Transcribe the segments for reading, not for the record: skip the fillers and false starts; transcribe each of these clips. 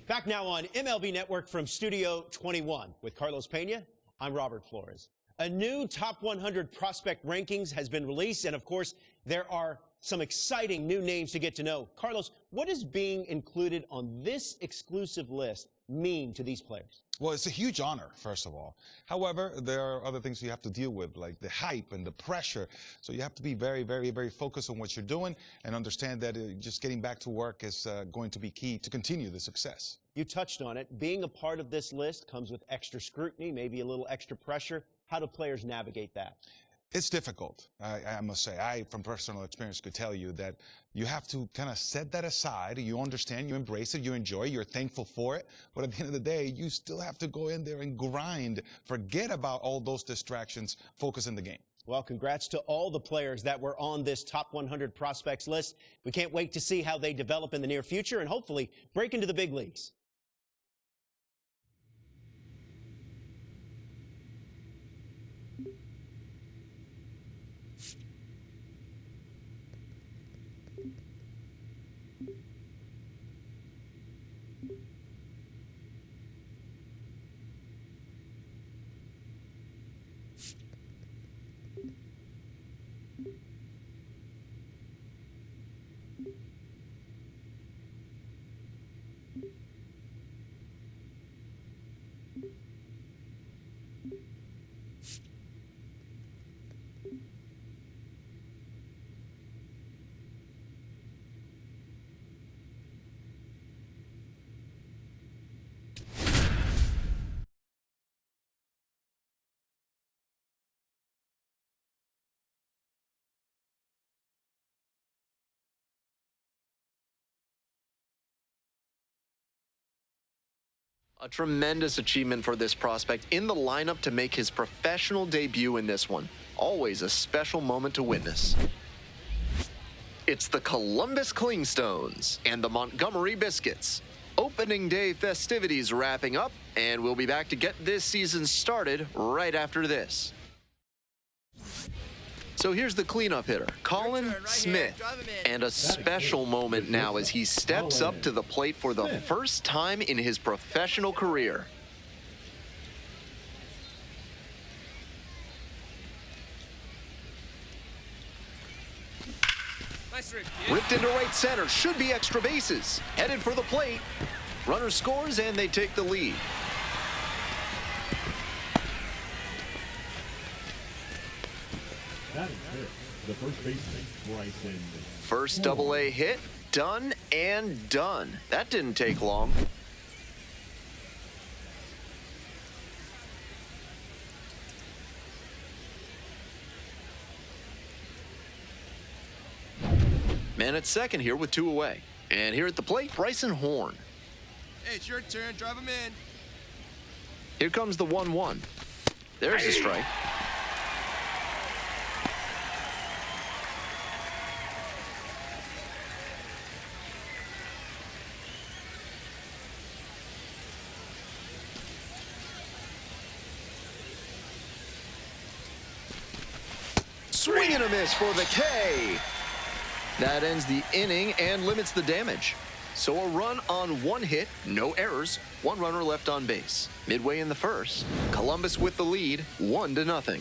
Back now on MLB Network from Studio 21 with Carlos Pena. I'm Robert Flores. A new top 100 prospect rankings has been released, and of course, there are some exciting new names to get to know. Carlos, what does being included on this exclusive list mean to these players? Well, it's a huge honor, first of all. However, there are other things you have to deal with, like the hype and the pressure. So you have to be very, very, very focused on what you're doing and understand that just getting back to work is going to be key to continue the success. You touched on it. Being a part of this list comes with extra scrutiny, maybe a little extra pressure. How do players navigate that? It's difficult, I must say. I, from personal experience, could tell you that you have to kind of set that aside. You understand, you embrace it, you enjoy, you're thankful for it. But at the end of the day, you still have to go in there and grind. Forget about all those distractions. Focus in the game. Well, congrats to all the players that were on this top 100 prospects list. We can't wait to see how they develop in the near future and hopefully break into the big leagues. A tremendous achievement for this prospect in the lineup to make his professional debut in this one. Always a special moment to witness. It's the Columbus Clingstones and the Montgomery Biscuits. Opening day festivities wrapping up, and we'll be back to get this season started right after this. So here's the cleanup hitter, Colin Smith, and a special moment now as he steps up to the plate for the first time in his professional career. Ripped into right center, should be extra bases. Headed for the plate. Runner scores and they take the lead. That is it. The first baseman, Bryson. First double-A hit, done and done. That didn't take long. Man at second here with 2 away. And here at the plate, Bryson Horn. Hey, it's your turn. Drive him in. Here comes the 1-1. There's a strike. Swing and a miss for the K. That ends the inning and limits the damage. So a run on 1 hit, no errors, 1 runner left on base. Midway in the first, Columbus with the lead, 1-0.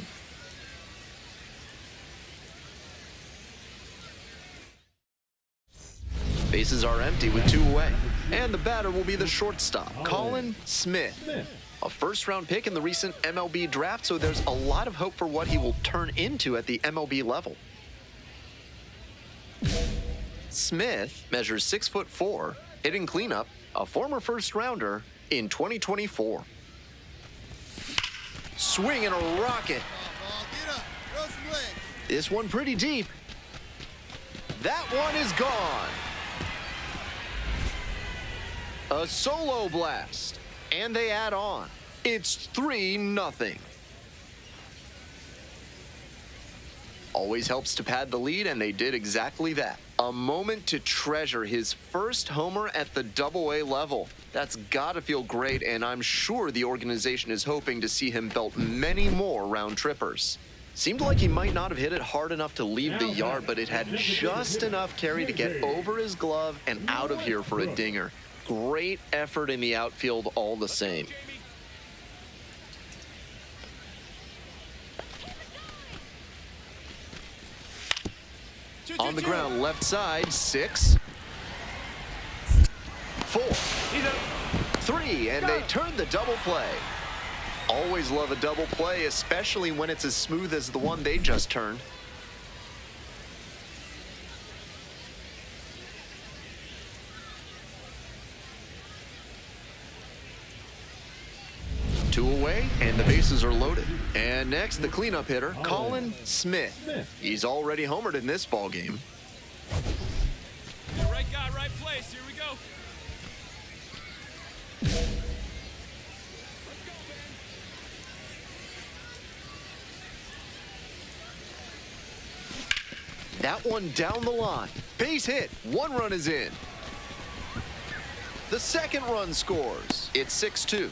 Bases are empty with 2 away. And the batter will be the shortstop, Colin Smith. A first-round pick in the recent MLB draft, so there's a lot of hope for what he will turn into at the MLB level. Smith measures 6'4", hitting cleanup, a former first-rounder in 2024. Swing and a rocket. This one pretty deep. That one is gone. A solo blast. And they add on. It's 3-0. Always helps to pad the lead, and they did exactly that. A moment to treasure his first homer at the Double-A level. That's got to feel great, and I'm sure the organization is hoping to see him belt many more round trippers. Seemed like he might not have hit it hard enough to leave the yard, but it had just enough carry to get over his glove and out of here for a dinger. Great effort in the outfield all the same. On the ground, left side, 6, 4, 3, and they turn the double play. Always love a double play, especially when it's as smooth as the one they just turned. Two away, and the bases are loaded. And next, the cleanup hitter, Colin Smith. He's already homered in this ball game. Right guy, right place. Here we go. That one down the line. Base hit. 1 run is in. The second run scores. It's 6-2.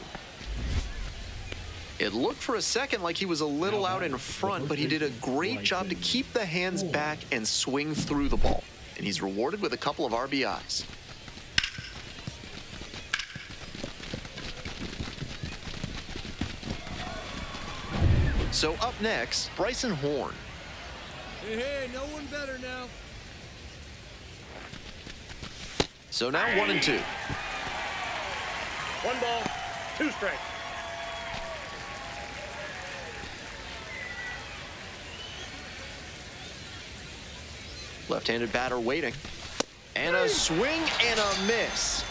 It looked for a second like he was a little out in front, but he did a great job to keep the hands back and swing through the ball. And he's rewarded with a couple of RBIs. So up next, Bryson Horn. Hey, no one better now. So now 1-2. 1 ball, 2 strikes. Left-handed batter waiting. And a swing and a miss.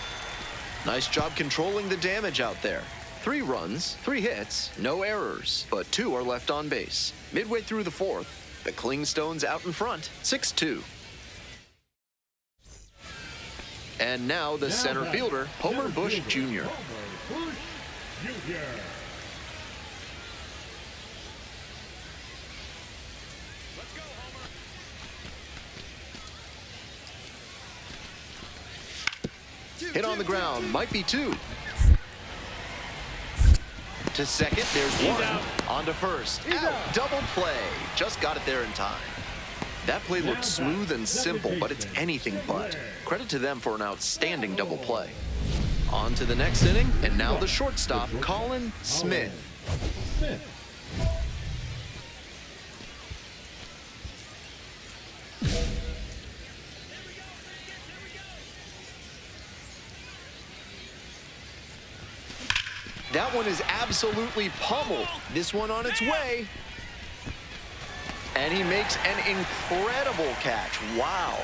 Nice job controlling the damage out there. 3 runs, 3 hits, no errors, but 2 are left on base. Midway through the 4th, the Klingstones out in front, 6-2. And now the center fielder, Homer Bush Jr. Hit on the ground, might be 2. To second, there's 1. On to first. Out. Double play. Just got it there in time. That play looked smooth and simple, but it's anything but. Credit to them for an outstanding double play. On to the next inning, and now the shortstop, Colin Smith. That one is absolutely pummeled. This one on its way. And he makes an incredible catch. Wow.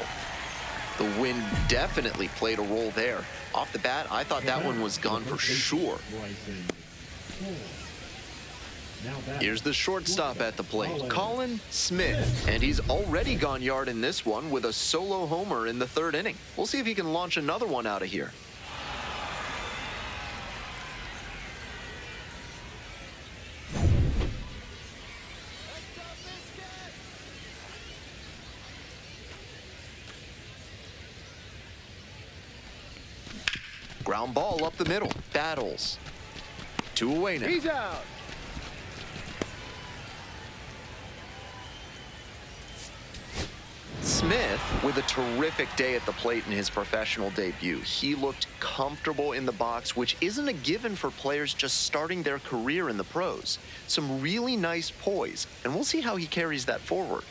The wind definitely played a role there. Off the bat, I thought that one was gone for sure. Here's the shortstop at the plate, Colin Smith. And he's already gone yard in this one with a solo homer in the 3rd inning. We'll see if he can launch another one out of here. Ground ball up the middle. Battles. 2 away now. He's out. Smith with a terrific day at the plate in his professional debut. He looked comfortable in the box, which isn't a given for players just starting their career in the pros. Some really nice poise, and we'll see how he carries that forward.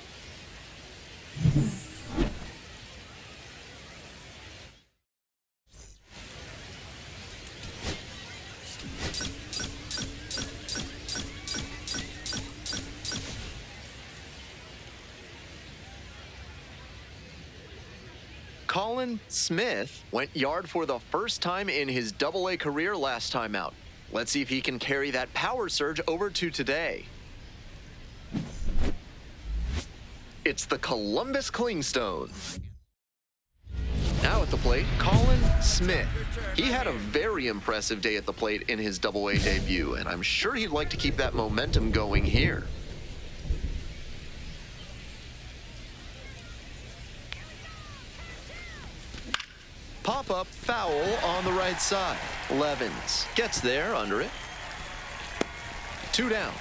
Colin Smith went yard for the first time in his Double-A career last time out. Let's see if he can carry that power surge over to today. It's the Columbus Klingstones. Now at the plate, Colin Smith. He had a very impressive day at the plate in his Double-A debut, and I'm sure he'd like to keep that momentum going here. Pop-up foul on the right side. Levens gets there under it. 2 down.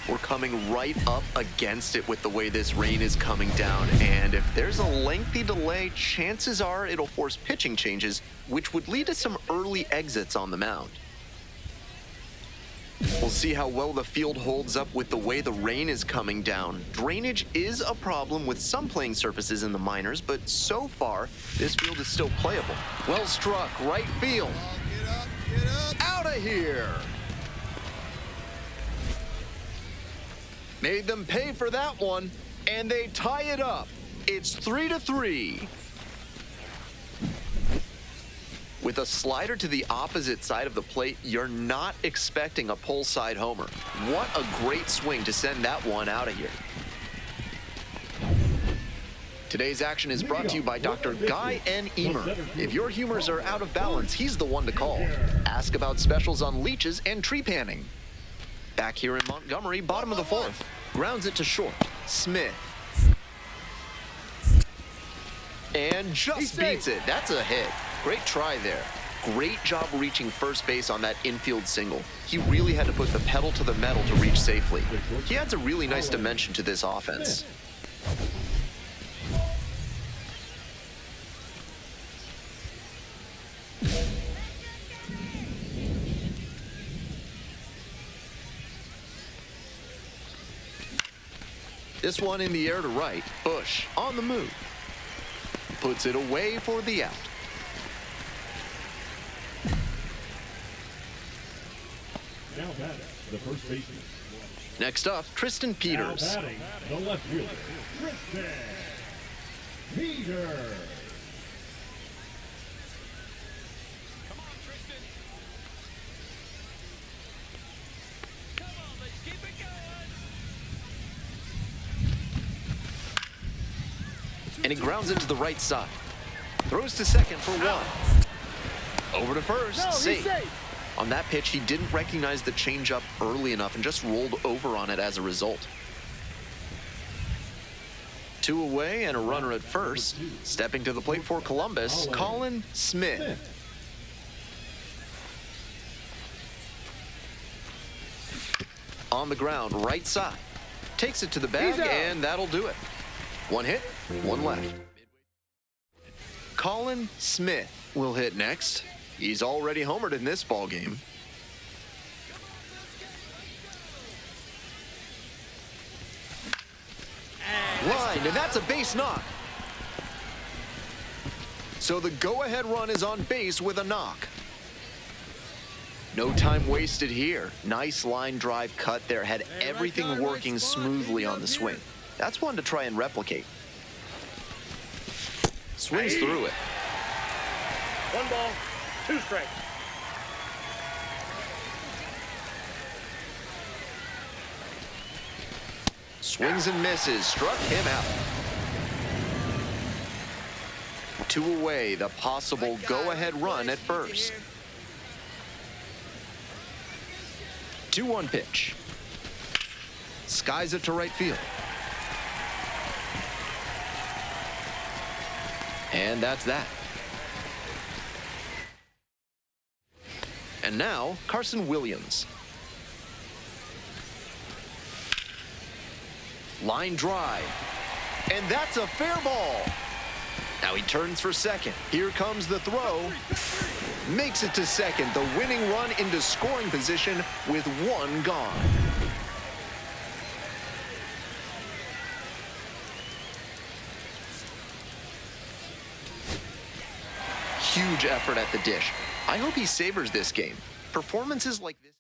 We're coming right up against it with the way this rain is coming down, and if there's a lengthy delay, chances are it'll force pitching changes, which would lead to some early exits on the mound. We'll see how well the field holds up with the way the rain is coming down. Drainage is a problem with some playing surfaces in the minors, but so far, this field is still playable. Well struck, right field. Get up. Out of here! Made them pay for that one, and they tie it up. It's 3-3. With a slider to the opposite side of the plate, you're not expecting a pull side homer. What a great swing to send that one out of here. Today's action is brought to you by Dr. Guy N. Emer. If your humors are out of balance, he's the one to call. Ask about specials on leeches and tree panning. Back here in Montgomery, bottom of the fourth. Grounds it to short. Smith. And just beats it. That's a hit. Great try there. Great job reaching first base on that infield single. He really had to put the pedal to the metal to reach safely. He adds a really nice dimension to this offense. This one in the air to right. Bush on the move. Puts it away for the out. Now batting, the first baseman. Next up, Tristan Peters. Now batting, the left fielder, Tristan Peters. Come on, Tristan. Come on, let's keep it going. And he grounds it to the right side. Throws to second for one. Over to first, safe. On that pitch, he didn't recognize the changeup early enough and just rolled over on it as a result. 2 away and a runner at first. Stepping to the plate for Columbus, Colin Smith. On the ground, right side. Takes it to the bag, and that'll do it. 1 hit, 1 left. Colin Smith will hit next. He's already homered in this ball game. Line, and that's a base knock. So the go-ahead run is on base with a knock. No time wasted here. Nice line drive cut there. Had everything working smoothly on the swing. That's one to try and replicate. Swings through it. 1 ball, 2 strikes. Swings and misses. Struck him out. 2 away. The possible go-ahead run at first. 2-1 pitch. Skies it to right field. And that's that. And now, Carson Williams. Line drive. And that's a fair ball. Now he turns for second. Here comes the throw. Makes it to second. The winning run into scoring position with 1 gone. Huge effort at the dish. I hope he savors this game. Performances like this.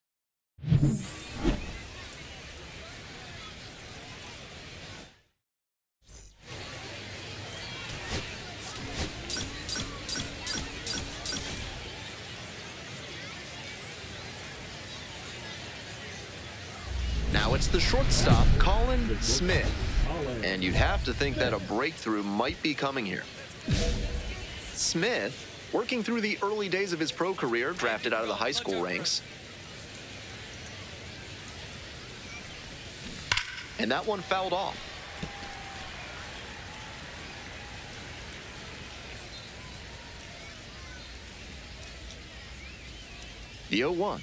Now it's the shortstop, Colin Smith. And you'd have to think that a breakthrough might be coming here. Smith, working through the early days of his pro career, drafted out of the high school ranks. And that one fouled off. The 0-1.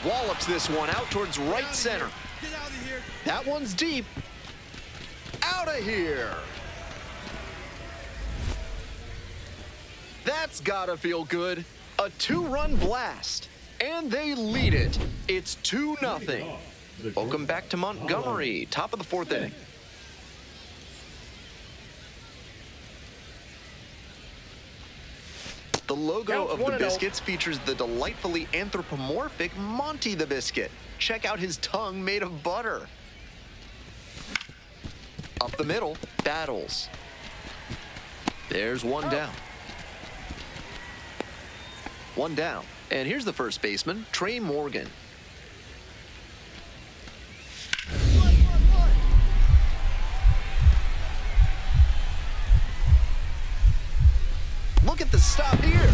Wallops this one out towards right center. Get out of here. That one's deep. Out of here. That's gotta feel good. A 2-run blast. And they lead it. It's 2-0. Welcome back to Montgomery, top of the 4th inning. The logo of the Biscuits features the delightfully anthropomorphic Monty the Biscuit. Check out his tongue made of butter. Up the middle, battles. There's one down. One down. And here's the first baseman, Trey Morgan. Look at the stop here.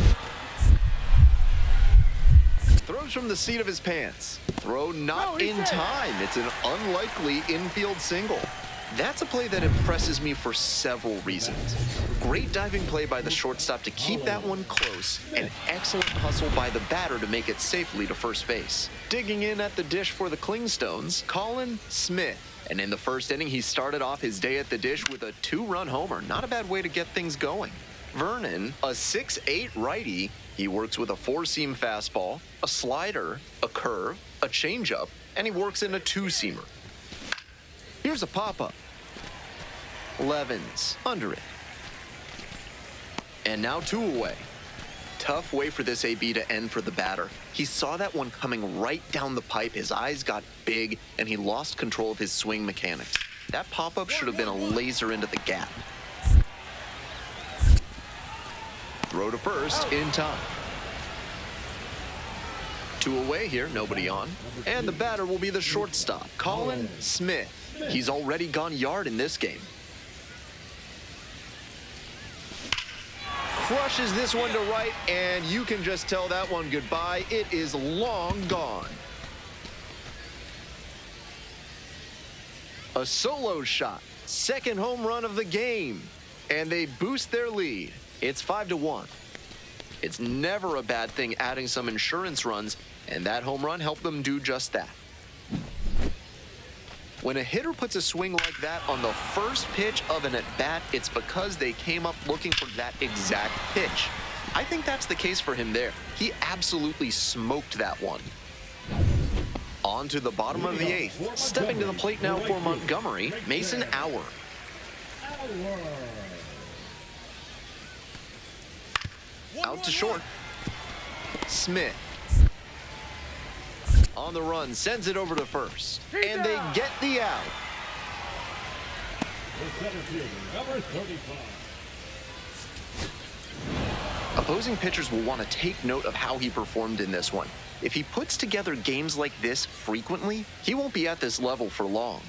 Throws from the seat of his pants. Throw not in time. It's an unlikely infield single. That's a play that impresses me for several reasons. Great diving play by the shortstop to keep that one close, and excellent hustle by the batter to make it safely to first base. Digging in at the dish for the Clingstones, Colin Smith. And in the first inning, he started off his day at the dish with a 2-run homer. Not a bad way to get things going. Vernon, a 6'8" righty, he works with a 4-seam fastball, a slider, a curve, a changeup, and he works in a 2-seamer. Here's a pop-up. Levens under it. And now 2 away. Tough way for this AB to end for the batter. He saw that one coming right down the pipe. His eyes got big, and he lost control of his swing mechanics. That pop-up should have been a laser into the gap. Throw to first in time. 2 away here, nobody on. And the batter will be the shortstop, Colin Smith. He's already gone yard in this game. Crushes this one to right, and you can just tell that one goodbye. It is long gone. A solo shot, second home run of the game, and they boost their lead. It's 5-1. It's never a bad thing adding some insurance runs, and that home run helped them do just that. When a hitter puts a swing like that on the first pitch of an at-bat, it's because they came up looking for that exact pitch. I think that's the case for him there. He absolutely smoked that one. On to the bottom of the 8th. Stepping to the plate now for Montgomery, Mason Auer. Out to short. Smith. On the run, sends it over to first. And they get the out. The center fielder, number 35. Opposing pitchers will want to take note of how he performed in this one. If he puts together games like this frequently, he won't be at this level for long.